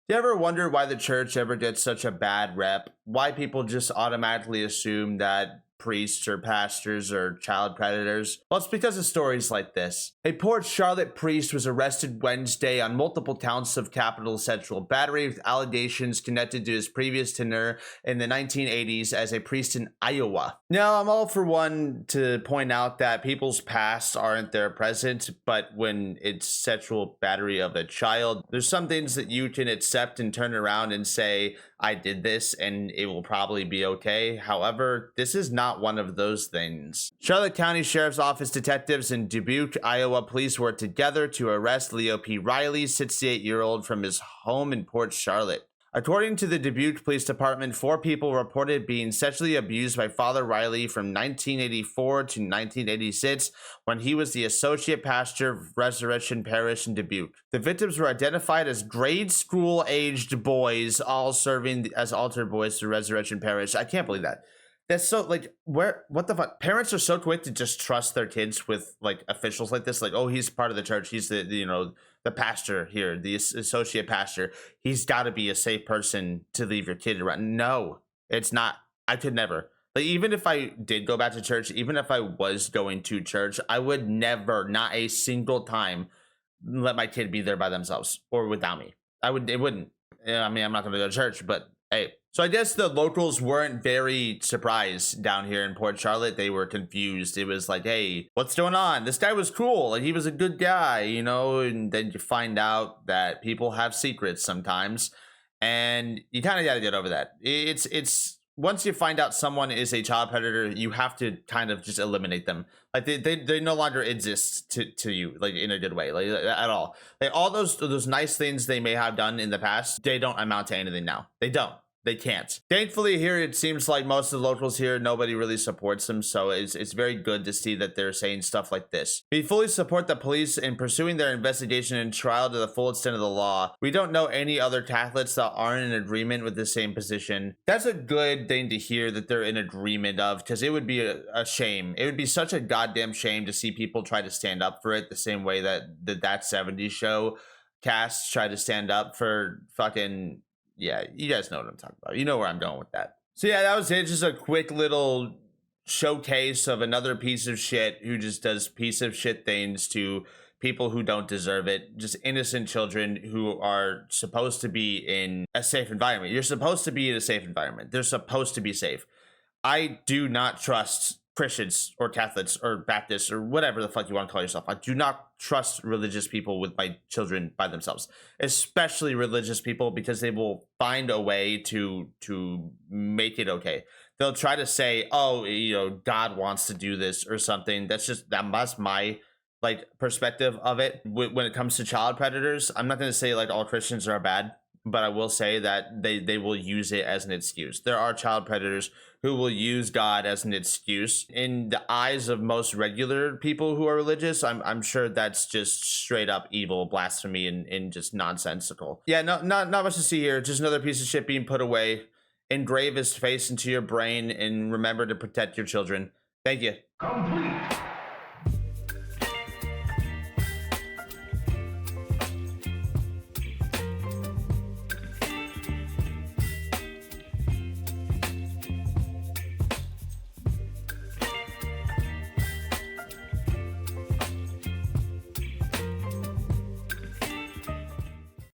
You ever wonder why the church ever gets such a bad rep? Why people just automatically assume that priests or pastors are child predators? Well, it's because of stories like this. A Port Charlotte priest was arrested Wednesday on multiple counts of capital sexual battery with allegations connected to his previous tenure in the 1980s as a priest in Iowa. Now, I'm all for one to point out that people's pasts aren't their present, but when it's sexual battery of a child, there's some things that you can accept and turn around and say, I did this and it will probably be okay. However, this is not one of those things. Charlotte County Sheriff's Office detectives and Dubuque, Iowa police worked together to arrest Leo P. Riley, 68-year-old, from his home in Port Charlotte. According to the Dubuque Police Department, 4 people reported being sexually abused by Father Riley from 1984 to 1986 when he was the associate pastor of Resurrection Parish in Dubuque. The victims were identified as grade school-aged boys, all serving as altar boys to Resurrection Parish. I can't believe that. That's so, like, what the fuck? Parents are so quick to just trust their kids with, like, officials like this. Like, oh, he's part of the church. He's the pastor here, the associate pastor. He's got to be a safe person to leave your kid around. No, it's not. I could never. Like, even if I did go back to church, even if I was going to church, I would never, not a single time, let my kid be there by themselves or without me. It wouldn't. I mean, I'm not going to go to church, but hey. So I guess the locals weren't very surprised down here in Port Charlotte. They were confused. It was like, hey, what's going on? This guy was cool. Like, he was a good guy, you know? And then you find out that people have secrets sometimes. And you kind of got to get over that. It's once you find out someone is a child predator, you have to kind of just eliminate them. Like, they no longer exist to you, like, in a good way, like, at all. Like, all those nice things they may have done in the past, they don't amount to anything now. They don't. They can't. Thankfully, here it seems like most of the locals here, nobody really supports them, so it's very good to see that they're saying stuff like this. We fully support the police in pursuing their investigation and trial to the full extent of the law. We don't know any other Catholics that aren't in agreement with the same position. That's a good thing to hear that they're in agreement of, because it would be a shame. It would be such a goddamn shame to see people try to stand up for it the same way that That 70s Show cast tried to stand up for fucking... Yeah, you guys know what I'm talking about. You know where I'm going with that. So yeah, that was it. Just a quick little showcase of another piece of shit who just does piece of shit things to people who don't deserve it. Just innocent children who are supposed to be in a safe environment. You're supposed to be in a safe environment. They're supposed to be safe. I do not trust Christians or Catholics or Baptists or whatever the fuck you want to call yourself. I do not trust religious people with my children by themselves, especially religious people, because they will find a way to make it okay. They'll try to say, oh, you know, God wants to do this or something. That's my like perspective of it. When it comes to child predators, I'm not going to say like all Christians are bad, but I will say that they will use it as an excuse. There are child predators who will use God as an excuse. In the eyes of most regular people who are religious, I'm sure that's just straight up evil, blasphemy, and just nonsensical. Yeah, not much to see here. Just another piece of shit being put away. Engrave his face into your brain and remember to protect your children. Thank you. Complete.